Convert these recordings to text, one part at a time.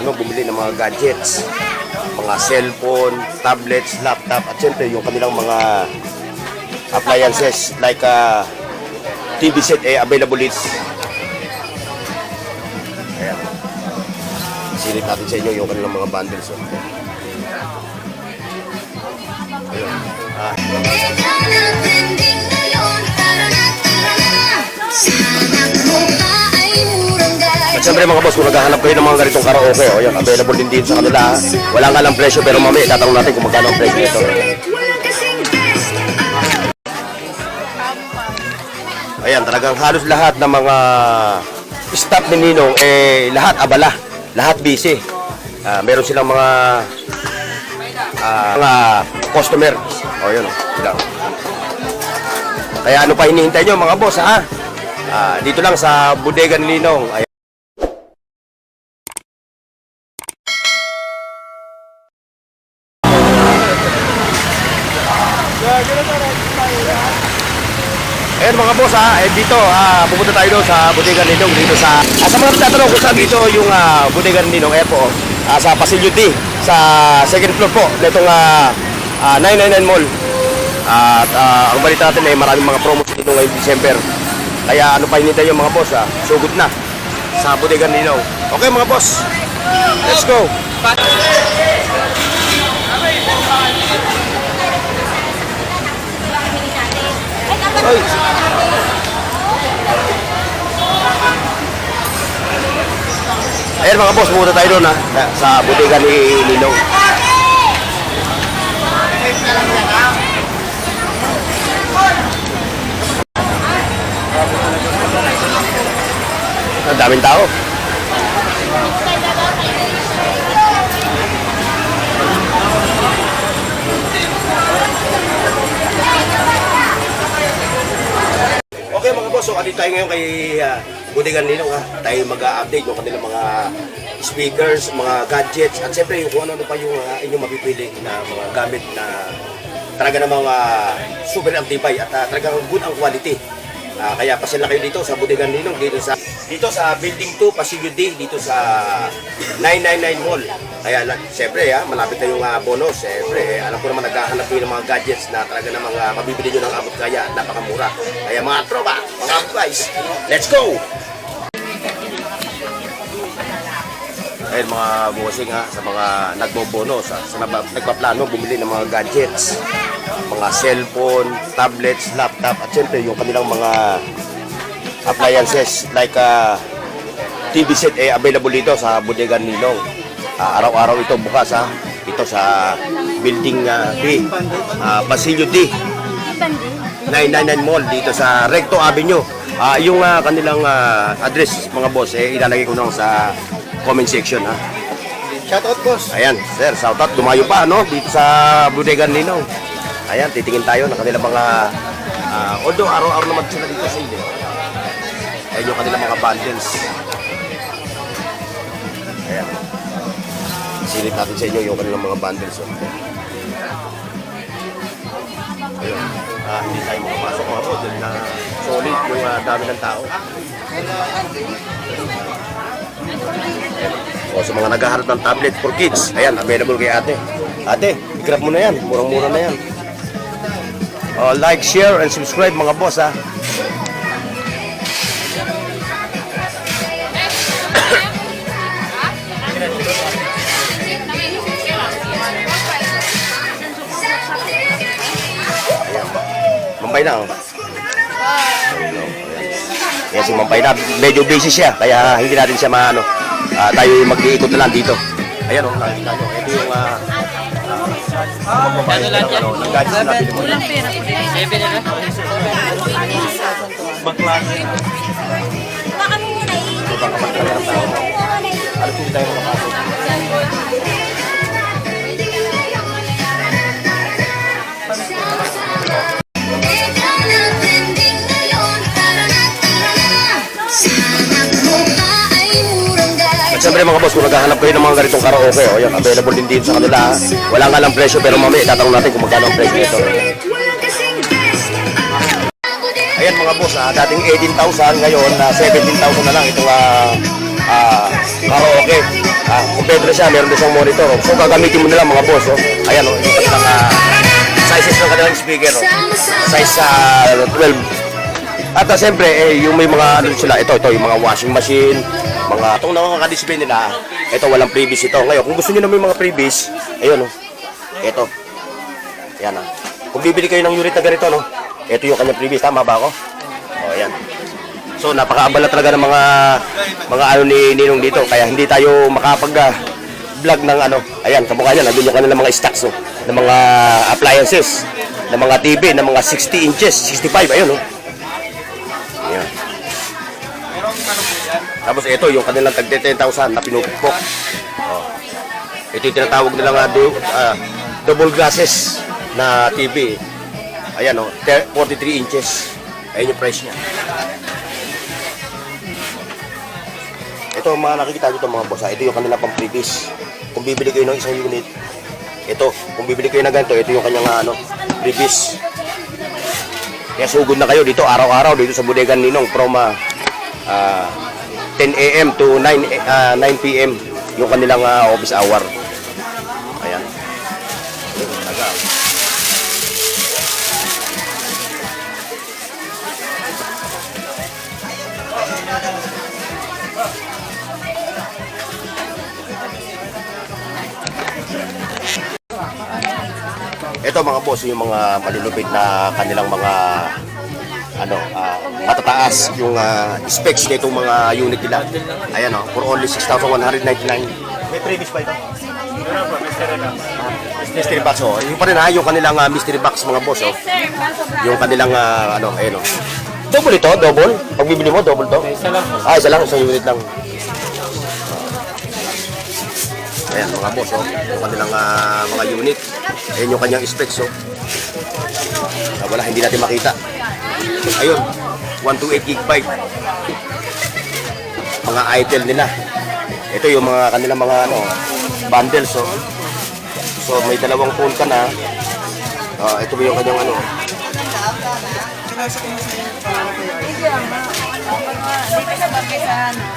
Bumili ng mga gadgets, mga cellphone, tablets, laptop, at syempre yung kanilang mga appliances like TV set available is. Ayan. Silip natin sa inyo yung kanilang mga bundles. At syempre mga boss, kung naghahanap kayo ng mga ganitong karaoke, yan, available din dito sa kanila. Wala nga lang presyo, pero mamaya tatanong natin kung magkano ang presyo nito. Ayan, talagang halos lahat ng mga staff ni Ninong, lahat abala, lahat busy. Meron silang mga customer. Yun, sila. Kaya ano pa hinihintay nyo mga boss, ha? Dito lang sa bodega ni Ninong. Ayan. Ayan mga boss, dito pupunta tayo doon sa bodega ni Ninong dito sa mga tatanong ko sa dito yung bodega ni Ninong po sa Pasillo D sa second floor po nitong 999 Mall. At ang balita natin ay maraming mga promo dito ngayong December. Kaya ano pa hinintay yung mga boss, sugod na sa bodega ni Ninong. Okay mga boss, let's go. Oy. Ayan mga boss, pumunta tayo doon sa bodega ni Ninong. Ang daming tao. Okay mga boss, so andito tayo ngayon kay bodega ni Ninong. Tayo mag-update yung kanilang mga speakers, mga gadgets, at siyempre yung kung ano pa yung inyong mapipili na mga gamit na talaga ng mga super antibay at talagang good ang quality. Kaya pasila kayo dito sa bodega ni Ninong, dito sa Building 2, Pasillo D, dito sa 999 Mall. Kaya siyempre malapit na yung bonus. Siyempre, alam ko naman naghahanap kayo ng mga gadgets na talaga ng mga mabibili nyo ng abot kaya at napakamura. Kaya mga tropa, mga guys, let's go! Ayun mga bossing sa mga nagbobonos, sa nagpaplano bumili ng mga gadgets, mga cellphone, tablets, laptop, at syempre yung kanilang mga appliances like TV set available dito sa bodega ni Ninong. Araw-araw ito bukas ito sa Building B, Pasillo D, 999 Mall dito sa Recto Avenue. Yung kanilang address mga boss ilalagay ko lang sa comment section Shoutout boss. Ayan, sir, shoutout. Dumayo pa dito sa bodega ni Ninong. Ayan, titingin tayo ng kanilang mga although araw-araw naman sila dito sa ile. Ayan yung kanilang mga bundles. Ayan. Silip natin sa inyo yung kanilang mga bundles. Ayun. Hindi tayo makapasok mga po dahil na solid yung dami ng tao. Sa mga naghahanap ng tablet for kids, ayan, available kay ate. Ate, i-grab mo na yan. Murang-mura na yan. Like, share, and subscribe mga boss Mampay na Yan si Mampay na, medyo busy siya kaya hindi natin siya tayo mag-iikot na lang dito. Ayan nakikita nyo, ito yung ng gadgets na nabili mo. Baklase. Baka mo muna Baka magkala ng tao. Alam kung tayo makapasok. At syempre mga boss, kung naghahanap kayo ng mga ganitong karaoke, yan, available din dito sa kanila. Wala nga lang presyo, pero mamaya tatanong natin kung magkano ang presyo nito. Ayan mga boss, dating 18,000 ngayon 17,000 na lang itong karaoke. Kompleto na siya, meron din siyang monitor. So gagamitin mo nila mga boss. Ayan, yung kanilang sizes ng kanilang speaker. Size 12. At siyempre, yung may mga ano sila, ito, yung mga washing machine, mga itong nakaka-display nila, ito walang previous ito. Ngayon, kung gusto niyo na may mga previous, ayun ito. Yan Kung bibili kayo ng unit na ganito, ito yung kanyang previous, tama ba ako? Ayan. So, napakaabala talaga ng mga ano ni Ninong dito, kaya hindi tayo makapag-vlog ng ayan, kamukha niya, nandun yung kanilang mga stocks, ng mga appliances, ng mga TV, ng mga 60 inches, 65, ayun, Ayan. Tapos ito, yung kanilang tag 10,000 na pinupukpok. Ito yung tinatawag nilang double glasses na TV. Ayan 43 inches. Ayan yung price niya. Ito mga nakikita dito mga boss. Ito yung kanilang pang previous. Kung bibili kayo ng isang unit, ito. Kung bibili kayo ng ganito, ito yung kanyang previous. Kaya sugod na kayo dito araw-araw dito sa Bodegan Ninong from 10 a.m. to 9 p.m. yung kanilang office hour. Ayan. Ito mga boss, yung mga malulupit na kanilang mga matataas yung specs nitong mga unit nila. Ayan for only 6,199. May previous pa ito? Mystery box Yung pa rin yung kanilang mystery box mga boss Yung kanilang ayun Double ito, double. Pag bibili mo, double to. Isa lang. Isa lang, isang unit lang. Ayan mga boss yung kanilang mga unit. Ayan yung kanyang specs wala, hindi natin makita. Ayun, 128 GB. Mga itel nila. Ito yung mga kanilang mga bundles So may dalawang phone ka na. Ito yung kanyang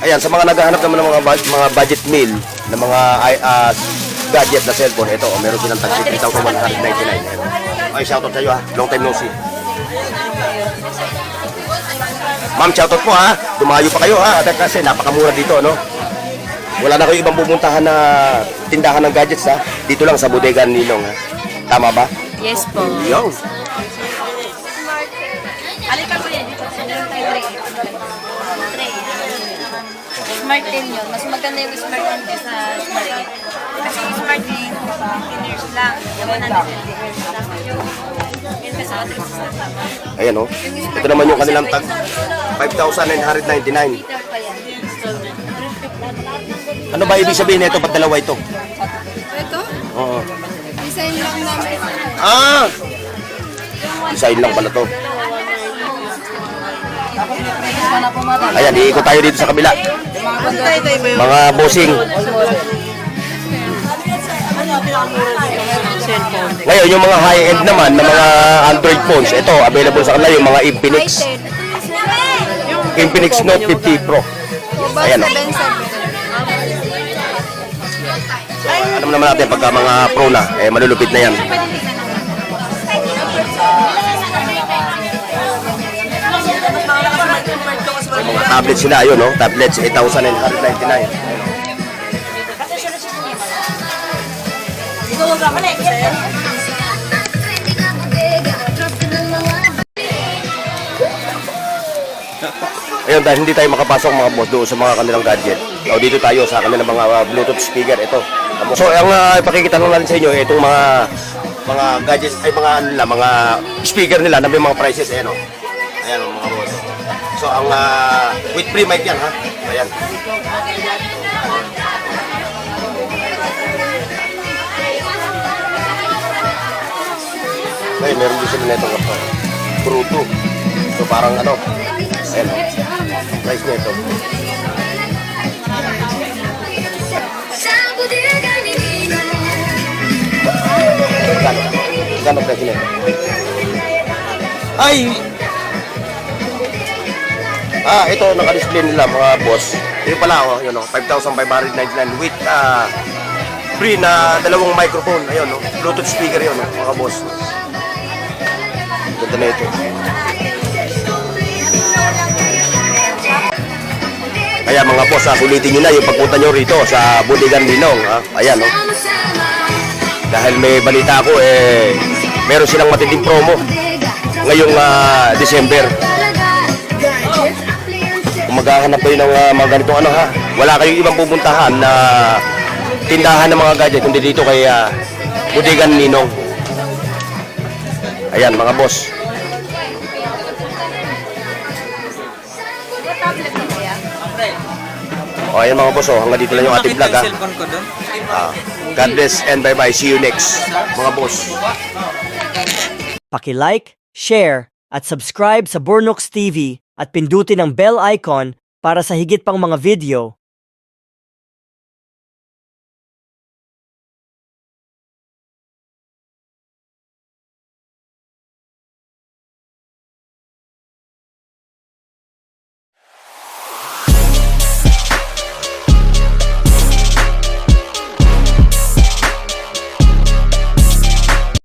Ayan, sa mga naghahanap naman ng mga budget meal na mga gadget na cellphone, ito, meron silang tag 3,199. Ay, shoutout sa iyo long time no see. Ma'am, shoutout po dumayo pa kayo kasi napakamura dito, Wala na kayo ibang pupuntahan na tindahan ng gadgets, Dito lang sa Bodegan Ninong, Tama ba? Yes po. Yo. Alika po yan. Smart 10 yun. Mas maganda yung Smart 10 sa Smart 8. Kasi yung Smart 8, 10 years lang. Yung 100 years lang. Ayan Ito naman yung kanilang tag 5,999. Ano ba ibig sabihin nito? Ba't dalawa ito? Ito? Oo. Design lang namin. Design lang pala to. Ayan, iikot tayo dito sa kabila. Mga bossing. Ngayon, yung mga high-end naman na mga Android phones, ito, available sa kanila yung mga Infinix Note 50 Pro. Ayan So, alam naman natin pagka mga Pro na, malulupit na yan. Yung mga tablets sila, ayun tablets 8,999. Ayun, dahil hindi tayo makapasok mga boss doon sa mga kanilang gadget. Dito tayo sa kanilang mga Bluetooth speaker ito. So, ang ipakikita lang natin sa inyo itong mga gadgets ay mga speaker nila na may mga prices ayan mga boss. So, ang with free mic yan Ayan. Ay, meron din sila nito Bruto. So, parang ayan price nito. Gano'n price nito? Ay! Ito, naka-display nila mga boss. Ito pala, oh, yun, oh, 5,599 with free na dalawang microphone. Ayun, oh, Bluetooth speaker yun, oh, mga boss. Ganda na ito. Kaya mga boss, sulitin nyo na yung pagpunta nyo rito sa Bodegan Ninong. Ayan, oh. Dahil may balita ako, meron silang matinding promo ngayong December. Kung maghahanap kayo ng mga ganitong ano ha, wala kayong ibang pupuntahan na tindahan ng mga gadget kundi dito kay Bodegan Ninong. Ayan mga boss. O ayan mga boss, hanggang dito lang yung ating vlog ha. God bless and bye bye. See you next mga boss. Paki-like, share, at subscribe sa Bornox TV at pindutin ang bell icon para sa higit pang mga video.